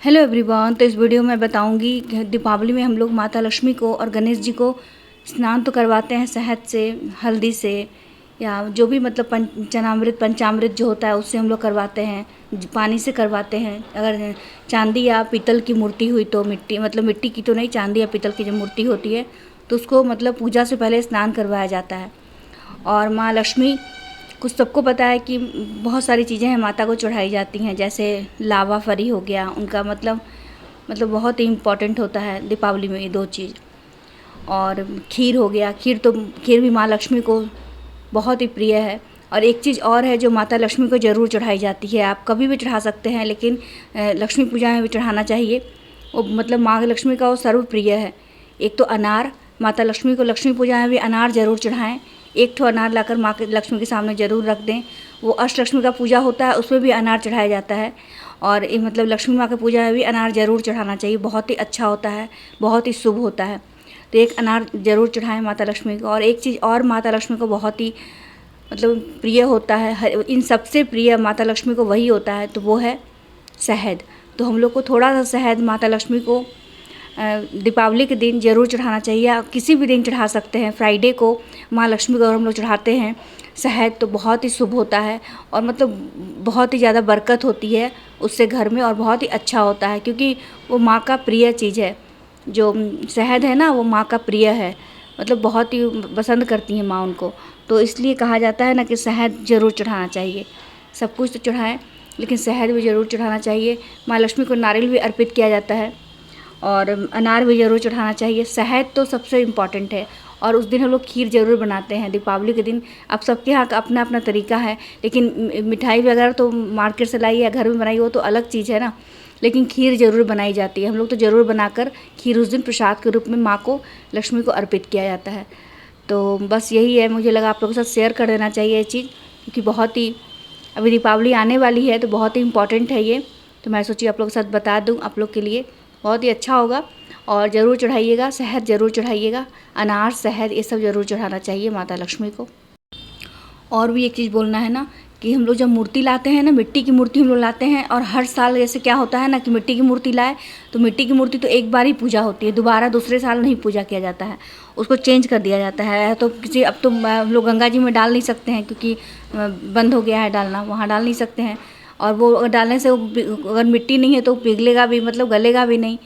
Hello everyone. तो इस video में बताऊंगी कि दीपावली में हम लोग माता लक्ष्मी को और गणेश जी को स्नान तो करवाते हैं शहद से, हल्दी से, या जो भी मतलब चनामृत पंचामृत जो होता है उससे हम लोग करवाते हैं, पानी से करवाते हैं। अगर चांदी या पीतल की मूर्ति हुई तो मिट्टी की तो नहीं, चांदी या पीतल की जो मूर्ति होती है तो उसको मतलब पूजा से पहले स्नान करवाया जाता है। और माँ लक्ष्मी कुछ सबको पता है कि बहुत सारी चीज़ें हैं माता को चढ़ाई जाती हैं, जैसे लावा फरी हो गया, उनका मतलब बहुत ही इम्पॉर्टेंट होता है दीपावली में ये दो चीज़। और खीर हो गया, खीर भी माँ लक्ष्मी को बहुत ही प्रिय है। और एक चीज़ और है जो माता लक्ष्मी को ज़रूर चढ़ाई जाती है, आप कभी भी चढ़ा सकते हैं लेकिन लक्ष्मी पूजा में भी चढ़ाना चाहिए। वो मतलब माँ लक्ष्मी का वो सर्व प्रिय है। एक तो अनार, माता लक्ष्मी को लक्ष्मी पूजा में भी अनार ज़रूर चढ़ाएं। एक ठो अनार लाकर माँ के लक्ष्मी के सामने ज़रूर रख दें। वो अष्टलक्ष्मी का पूजा होता है उसमें भी अनार चढ़ाया जाता है। और ये मतलब लक्ष्मी माँ की पूजा में भी अनार ज़रूर चढ़ाना चाहिए, बहुत ही अच्छा होता है, बहुत ही शुभ होता है। तो एक अनार ज़रूर चढ़ाएं माता लक्ष्मी को। और एक चीज़ और माता लक्ष्मी को बहुत ही मतलब प्रिय होता है, इन सबसे प्रिय माता लक्ष्मी को वही होता है, तो वो है शहद। तो हम लोग को थोड़ा सा शहद माता लक्ष्मी को दीपावली के दिन ज़रूर चढ़ाना चाहिए। आप किसी भी दिन चढ़ा सकते हैं। फ्राइडे को माँ लक्ष्मी को हम लोग चढ़ाते हैं शहद तो बहुत ही शुभ होता है और मतलब बहुत ही ज़्यादा बरकत होती है उससे घर में, और बहुत ही अच्छा होता है क्योंकि वो माँ का प्रिय चीज़ है। जो शहद है ना वो माँ का प्रिय है, मतलब बहुत ही पसंद करती हैं माँ उनको। तो इसलिए कहा जाता है ना कि शहद ज़रूर चढ़ाना चाहिए। सब कुछ तो चढ़ाएं लेकिन शहद भी ज़रूर चढ़ाना चाहिए। माँ लक्ष्मी को नारियल भी अर्पित किया जाता है और अनार भी ज़रूर चढ़ाना चाहिए। शहद तो सबसे इम्पॉर्टेंट है। और उस दिन हम लोग खीर ज़रूर बनाते हैं दीपावली के दिन। अब सबके यहाँ का अपना अपना तरीका है, लेकिन मिठाई वगैरह तो मार्केट से लाई या घर में बनाई वो तो अलग चीज़ है ना, लेकिन खीर ज़रूर बनाई जाती है। हम लोग तो ज़रूर बनाकर खीर उस दिन प्रसाद के रूप में माँ को लक्ष्मी को अर्पित किया जाता है। तो बस यही है, मुझे लगा आप लोगों के साथ शेयर कर देना चाहिए ये चीज़, क्योंकि बहुत ही अभी दीपावली आने वाली है तो बहुत ही इम्पॉर्टेंट है ये। तो मैं सोची आप लोगों के साथ बता दूँ, आप लोग के लिए बहुत ही अच्छा होगा। और ज़रूर चढ़ाइएगा, शहद ज़रूर चढ़ाइएगा, अनार शहद ये सब ज़रूर चढ़ाना चाहिए माता लक्ष्मी को। और भी एक चीज़ बोलना है ना कि हम लोग जब मूर्ति लाते हैं ना, मिट्टी की मूर्ति हम लोग लाते हैं, और हर साल जैसे क्या होता है ना कि मिट्टी की मूर्ति लाए तो मिट्टी की मूर्ति तो एक बार ही पूजा होती है, दोबारा दूसरे साल नहीं पूजा किया जाता है, उसको चेंज कर दिया जाता है। तो किसी अब तो हम लोग गंगा जी में डाल नहीं सकते हैं क्योंकि बंद हो गया है डालना, वहाँ डाल नहीं सकते हैं। और वो डालने से अगर मिट्टी नहीं है तो पिघलेगा भी, मतलब गलेगा भी नहीं,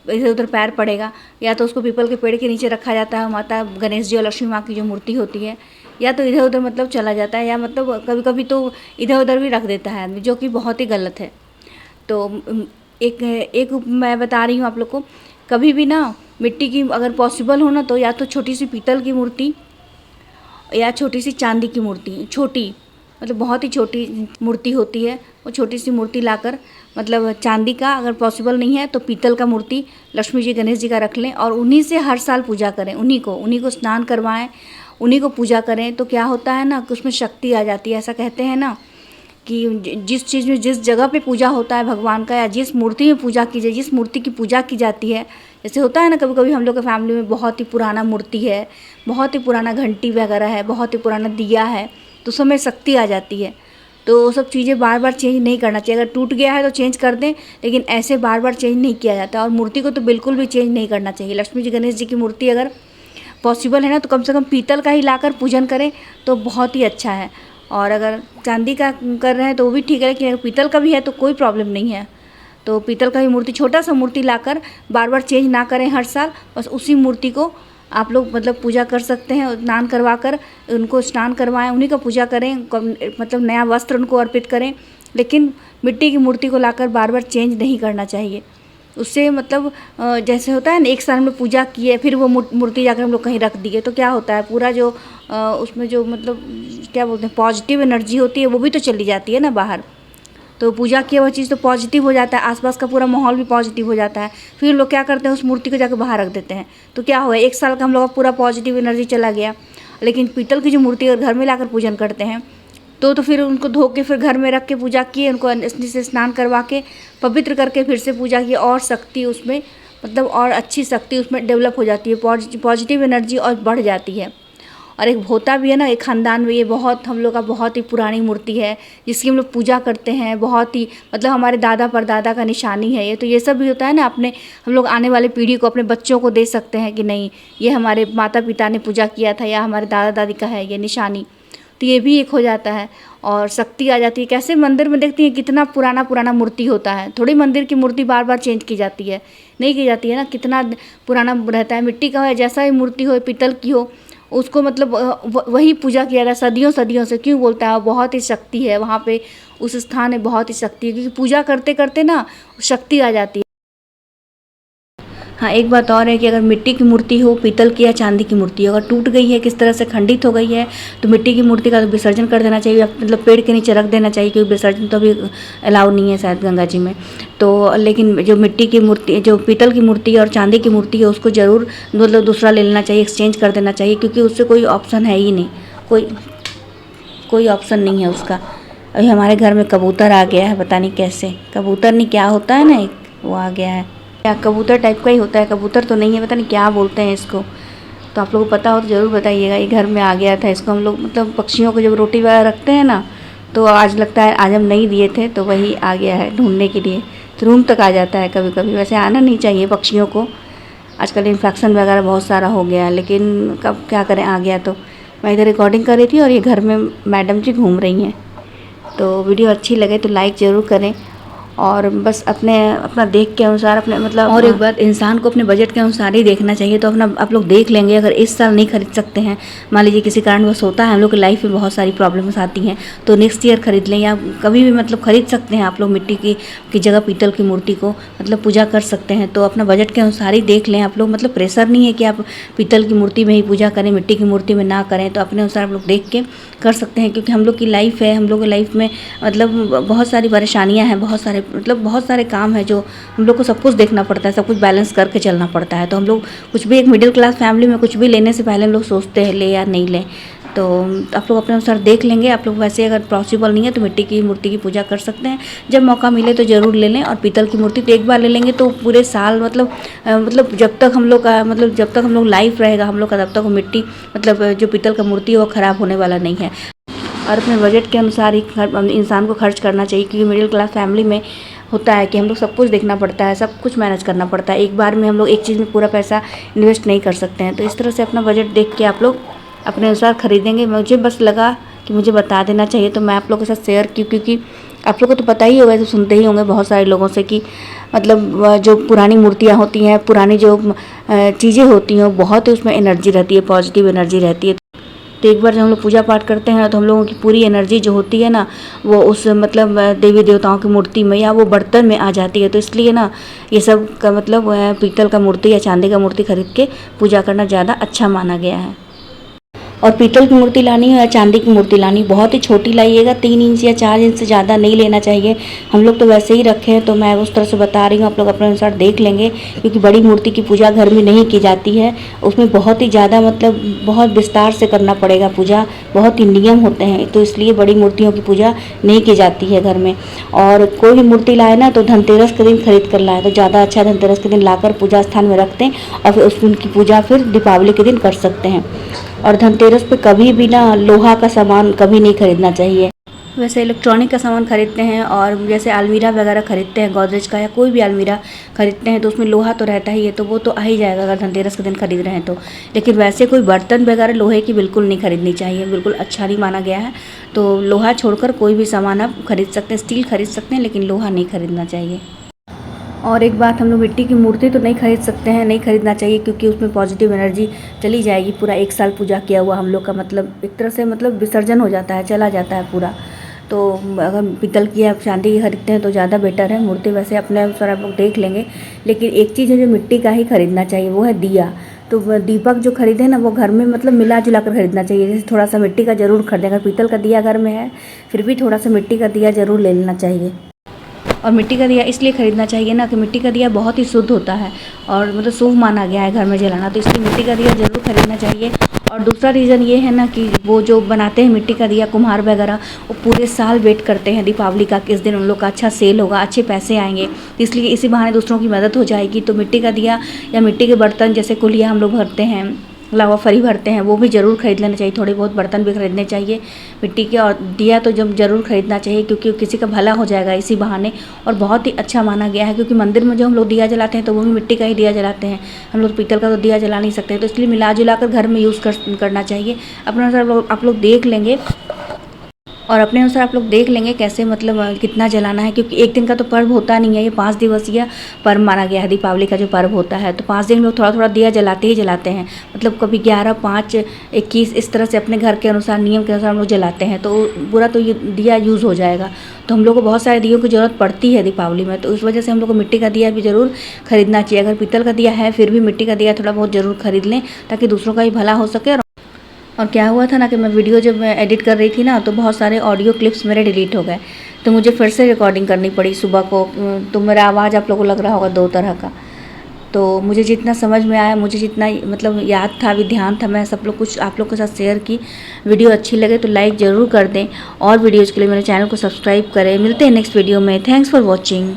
इधर उधर पैर पड़ेगा। या तो उसको पीपल के पेड़ के नीचे रखा जाता है, माता गणेश जी और लक्ष्मी माँ की जो मूर्ति होती है, या तो इधर उधर मतलब चला जाता है, या मतलब कभी कभी तो इधर उधर भी रख देता है आदमी, जो कि बहुत ही गलत है। तो एक मैं बता रही हूँ आप लोग को, कभी भी ना मिट्टी की अगर पॉसिबल हो ना तो या तो छोटी सी पीतल की मूर्ति या छोटी सी चांदी की मूर्ति, छोटी मतलब बहुत ही छोटी मूर्ति होती है, वो छोटी सी मूर्ति लाकर मतलब चांदी का अगर पॉसिबल नहीं है तो पीतल का मूर्ति लक्ष्मी जी गणेश जी का रख लें और उन्हीं से हर साल पूजा करें, उन्हीं को स्नान करवाएं, उन्हीं को पूजा करें। तो क्या होता है ना कि उसमें शक्ति आ जाती है। ऐसा कहते हैं ना कि जिस चीज़ में जिस जगह पे पूजा होता है भगवान का, या जिस मूर्ति में पूजा की जाए, जिस मूर्ति की पूजा की जाती है, जैसे होता है ना कभी कभी हम लोग के फैमिली में बहुत ही पुराना मूर्ति है, बहुत ही पुराना घंटी वगैरह है, बहुत ही पुराना दिया है, तो उसमें शक्ति आ जाती है। तो वो सब चीज़ें बार बार चेंज नहीं करना चाहिए। अगर टूट गया है तो चेंज कर दें, लेकिन ऐसे बार बार चेंज नहीं किया जाता। और मूर्ति को तो बिल्कुल भी चेंज नहीं करना चाहिए। लक्ष्मी जी गणेश जी की मूर्ति अगर पॉसिबल है ना तो कम से कम पीतल का ही लाकर पूजन करें तो बहुत ही अच्छा है। और अगर चांदी का कर रहे हैं तो वो भी ठीक है, लेकिन अगर पीतल का भी है तो कोई प्रॉब्लम नहीं है। तो पीतल का ही मूर्ति, छोटा सा मूर्ति लाकर बार बार चेंज ना करें हर साल, बस उसी मूर्ति को आप लोग मतलब पूजा कर सकते हैं। स्नान करवा कर उनको स्नान करवाएं, उन्हीं का पूजा करें, मतलब नया वस्त्र उनको अर्पित करें, लेकिन मिट्टी की मूर्ति को लाकर बार बार चेंज नहीं करना चाहिए। उससे मतलब जैसे होता है ना, एक साल में पूजा किए फिर वो मूर्ति जाकर हम लोग कहीं रख दिए तो क्या होता है, पूरा जो उसमें जो मतलब क्या बोलते हैं पॉजिटिव एनर्जी होती है वो भी तो चली जाती है ना बाहर। तो पूजा किया हुआ चीज़ तो पॉजिटिव हो जाता है, आसपास का पूरा माहौल भी पॉजिटिव हो जाता है। फिर लोग क्या करते हैं, उस मूर्ति को जाकर बाहर रख देते हैं, तो क्या हुआ, एक साल का हम लोग का पूरा पॉजिटिव एनर्जी चला गया। लेकिन पीतल की जो मूर्ति अगर घर में लाकर पूजन करते हैं तो फिर उनको धो के फिर घर में रख के पूजा किए, उनको से स्नान करवा के पवित्र करके फिर से पूजा किए, और शक्ति उसमें मतलब और अच्छी शक्ति उसमें डेवलप हो जाती है, पॉजिटिव एनर्जी और बढ़ जाती है। और एक भोता भी है ना, एक ख़ानदान में, ये बहुत हम लोग का बहुत ही पुरानी मूर्ति है जिसकी हम लोग पूजा करते हैं। बहुत ही मतलब हमारे दादा परदादा का निशानी है ये। तो ये सब भी होता है ना, अपने हम लोग आने वाले पीढ़ी को, अपने बच्चों को दे सकते हैं कि नहीं, ये हमारे माता पिता ने पूजा किया था या हमारे दादा दादी का है ये निशानी। तो ये भी एक हो जाता है और शक्ति आ जाती है। कैसे मंदिर में देखती हैं कितना पुराना पुराना मूर्ति होता है, थोड़ी मंदिर की मूर्ति बार बार चेंज की जाती है, नहीं की जाती है ना, कितना पुराना रहता है। मिट्टी का है, जैसा ही मूर्ति हो, पीतल की हो, उसको मतलब वही पूजा किया जाता है सदियों सदियों से। क्यों बोलता है, बहुत ही शक्ति है वहाँ पे, उस स्थान में बहुत ही शक्ति है, क्योंकि पूजा करते करते ना शक्ति आ जाती है। हाँ, एक बात और है कि अगर मिट्टी की मूर्ति हो, पीतल की या चांदी की मूर्ति हो, अगर टूट गई है, किस तरह से खंडित हो गई है, तो मिट्टी की मूर्ति का तो विसर्जन कर देना चाहिए, मतलब पेड़ के नीचे रख देना चाहिए, क्योंकि विसर्जन तो अभी अलाउ नहीं है शायद गंगा जी में। तो लेकिन जो मिट्टी की मूर्ति, जो पीतल की मूर्ति है और चांदी की मूर्ति है, उसको ज़रूर मतलब दूसरा ले लेना चाहिए, एक्सचेंज कर देना चाहिए, क्योंकि उससे कोई ऑप्शन है ही नहीं, कोई ऑप्शन नहीं है उसका। अभी हमारे घर में कबूतर आ गया है, पता नहीं कैसे, कबूतर नहीं क्या होता है ना, एक वो आ गया है, क्या कबूतर टाइप का ही होता है, कबूतर तो नहीं है, पता नहीं क्या बोलते हैं इसको। तो आप लोगों को पता हो तो ज़रूर बताइएगा। ये घर में आ गया था, इसको हम लोग मतलब पक्षियों को जब रोटी वगैरह रखते हैं ना, तो आज लगता है आज हम नहीं दिए थे, तो वही आ गया है ढूंढने के लिए। तो रूम तक आ जाता है कभी कभी, वैसे आना नहीं चाहिए पक्षियों को, आजकल इन्फेक्शन वगैरह बहुत सारा हो गया, लेकिन कब क्या करें, आ गया। तो मैं इधर रिकॉर्डिंग कर रही थी और ये घर में मैडम जी घूम रही हैं। तो वीडियो अच्छी लगे तो लाइक ज़रूर करें, और बस अपना देख के अनुसार अपने मतलब, और एक बात, इंसान को अपने बजट के अनुसार ही देखना चाहिए। तो अपना आप लोग देख लेंगे, अगर इस साल नहीं खरीद सकते हैं, मान लीजिए किसी कारणवश होता है, हम लोग की लाइफ में बहुत सारी प्रॉब्लम्स आती हैं, तो नेक्स्ट ईयर खरीद लें, या कभी भी मतलब खरीद सकते हैं आप लोग मिट्टी की जगह पीतल की मूर्ति को मतलब पूजा कर सकते हैं। तो अपना बजट के अनुसार ही देख लें आप लोग, मतलब प्रेशर नहीं है कि आप पीतल की मूर्ति में ही पूजा करें, मिट्टी की मूर्ति में ना करें। तो अपने अनुसार आप लोग देख के कर सकते हैं, क्योंकि हम लोग की लाइफ है, हम लोग की लाइफ में मतलब बहुत सारी परेशानियाँ हैं, बहुत सारे काम है जो हम लोग को सब कुछ देखना पड़ता है, सब कुछ बैलेंस करके चलना पड़ता है। तो हम लोग कुछ भी, एक मिडिल क्लास फैमिली में कुछ भी लेने से पहले हम लोग सोचते हैं ले या नहीं लें। तो आप लोग अपने अनुसार देख लेंगे। आप लोग वैसे अगर पॉसिबल नहीं है तो मिट्टी की मूर्ति की पूजा कर सकते हैं, जब मौका मिले तो ज़रूर ले लें। और पीतल की मूर्ति तो एक बार ले लेंगे तो पूरे साल मतलब जब तक हम लोग का मतलब जब तक हम लोग लाइफ रहेगा हम लोग का, तब तक वो मिट्टी मतलब जो पीतल का मूर्ति है वो ख़राब होने वाला नहीं है। और अपने बजट के अनुसार ही इंसान को खर्च करना चाहिए, क्योंकि मिडिल क्लास फैमिली में होता है कि हम लोग सब कुछ देखना पड़ता है, सब कुछ मैनेज करना पड़ता है, एक बार में हम लोग एक चीज़ में पूरा पैसा इन्वेस्ट नहीं कर सकते हैं। तो इस तरह से अपना बजट देख के आप लोग अपने अनुसार ख़रीदेंगे। मुझे बस लगा कि मुझे बता देना चाहिए, तो मैं आप लोगों के साथ शेयर की, क्योंकि आप लोगों को तो पता ही होगा, तो सुनते ही होंगे बहुत सारे लोगों से कि मतलब जो पुरानी मूर्तियाँ होती हैं, पुरानी जो चीज़ें होती हैं, बहुत ही उसमें एनर्जी रहती है, पॉजिटिव एनर्जी रहती है। तो एक बार जब हम लोग पूजा पाठ करते हैं तो हम लोगों की पूरी एनर्जी जो होती है ना, वो उस मतलब देवी देवताओं की मूर्ति में या वो बर्तन में आ जाती है। तो इसलिए ना ये सब का मतलब पीतल का मूर्ति या चांदी का मूर्ति खरीद के पूजा करना ज़्यादा अच्छा माना गया है। और पीतल की मूर्ति लानी है या चांदी की मूर्ति लानी, बहुत ही छोटी लाइएगा, 3 इंच या 4 इंच से ज़्यादा नहीं लेना चाहिए। हम लोग तो वैसे ही रखे हैं, तो मैं उस तरह से बता रही हूँ, आप लोग अपने अनुसार देख लेंगे, क्योंकि बड़ी मूर्ति की पूजा घर में नहीं की जाती है, उसमें बहुत ही ज़्यादा मतलब बहुत विस्तार से करना पड़ेगा पूजा, बहुत ही नियम होते हैं, तो इसलिए बड़ी मूर्तियों की पूजा नहीं की जाती है घर में। और कोई भी मूर्ति लाए ना तो धनतेरस के दिन खरीद कर लाए तो ज़्यादा अच्छा, धनतेरस के दिन लाकर पूजा स्थान में रखते हैं और फिर उनकी पूजा फिर दीपावली के दिन कर सकते हैं। और धनतेरस पे कभी भी ना लोहा का सामान कभी नहीं खरीदना चाहिए। वैसे इलेक्ट्रॉनिक का सामान खरीदते हैं, और जैसे अलमीरा वगैरह खरीदते हैं, गोदरेज का या कोई भी अलमीरा खरीदते हैं, तो उसमें लोहा तो रहता ही है, तो वो तो आ ही जाएगा अगर धनतेरस के दिन खरीद रहे हैं तो। लेकिन वैसे कोई बर्तन वगैरह लोहे की बिल्कुल नहीं खरीदनी चाहिए, बिल्कुल अच्छा नहीं माना गया है। तो लोहा छोड़कर कोई भी सामान आप खरीद सकते हैं, स्टील खरीद सकते हैं, लेकिन लोहा नहीं खरीदना चाहिए। और एक बात, हम लोग मिट्टी की मूर्ति तो नहीं खरीद सकते हैं, नहीं खरीदना चाहिए, क्योंकि उसमें पॉजिटिव एनर्जी चली जाएगी। पूरा 1 साल पूजा किया हुआ हम लोग का मतलब एक तरह से मतलब विसर्जन हो जाता है, चला जाता है पूरा। तो अगर पीतल की या चांदी की खरीदते हैं तो ज़्यादा बेटर है। मूर्ति वैसे अपने अनुसार आप लोग देख लेंगे, लेकिन एक चीज़ है जो मिट्टी का ही खरीदना चाहिए, वो है दिया। तो दीपक जो खरीदे ना वो घर में मतलब मिला जुला कर खरीदना चाहिए। जैसे थोड़ा सा मिट्टी का ज़रूर खरीदें, अगर पीतल का दिया घर में है फिर भी थोड़ा सा मिट्टी का दिया ज़रूर ले लेना चाहिए। और मिट्टी का दिया इसलिए ख़रीदना चाहिए ना कि मिट्टी का दिया बहुत ही शुद्ध होता है और मतलब शुभ माना गया है घर में जलाना, तो इसलिए मिट्टी का दिया ज़रूर खरीदना चाहिए। और दूसरा रीज़न ये है ना कि वो जो बनाते हैं मिट्टी का दिया, कुम्हार वगैरह, वो पूरे साल वेट करते हैं दीपावली का, किस दिन उन लोग का अच्छा सेल होगा, अच्छे पैसे आएंगे, तो इसलिए इसी बहाने दूसरों की मदद हो जाएगी। तो मिट्टी का दिया या मिट्टी के बर्तन जैसे कुलिया हम लोग भरते हैं, लावा फरी भरते हैं, वो भी ज़रूर खरीद लेना चाहिए। थोड़े बहुत बर्तन भी खरीदने चाहिए मिट्टी के, और दिया तो जब ज़रूर खरीदना चाहिए, क्योंकि किसी का भला हो जाएगा इसी बहाने। और बहुत ही अच्छा माना गया है, क्योंकि मंदिर में जो हम लोग दिया जलाते हैं तो वो भी मिट्टी का ही दिया जलाते हैं। हम लोग पीतल का तो दिया जला नहीं सकते, तो इसलिए मिला जुला कर घर में यूज़ करना चाहिए। अपने अनुसार आप लोग देख लेंगे, और अपने अनुसार आप लोग देख लेंगे कैसे मतलब कितना जलाना है, क्योंकि एक दिन का तो पर्व होता नहीं है, ये 5 दिवसीय पर्व माना गया है दीपावली का जो पर्व होता है। तो 5 दिन लोग थोड़ा थोड़ा दिया जलाते ही जलाते हैं, मतलब कभी 11, 5, 21 इस तरह से अपने घर के अनुसार नियम के अनुसार हम लोग जलाते हैं। तो पूरा तो ये दिया यूज़ हो जाएगा, तो हम लोग को बहुत सारे दियों की ज़रूरत पड़ती है दीपावली में। तो उस वजह से हम लोग को मिट्टी का दिया भी ज़रूर खरीदना चाहिए। अगर पीतल का दिया है फिर भी मिट्टी का दिया थोड़ा बहुत ज़रूर खरीद लें, ताकि दूसरों का भी भला हो सके। और क्या हुआ था ना कि मैं वीडियो जब मैं एडिट कर रही थी ना, तो बहुत सारे ऑडियो क्लिप्स मेरे डिलीट हो गए, तो मुझे फिर से रिकॉर्डिंग करनी पड़ी सुबह को। तो मेरा आवाज़ आप लोगों को लग रहा होगा 2 तरह का। तो मुझे जितना समझ में आया, मुझे जितना मतलब याद था, अभी ध्यान था, मैं सब लोग कुछ आप लोग के साथ शेयर की। वीडियो अच्छी लगे तो लाइक ज़रूर कर दें, और वीडियोज़ के लिए मेरे चैनल को सब्सक्राइब करें। मिलते हैं नेक्स्ट वीडियो में। Thanks for watching.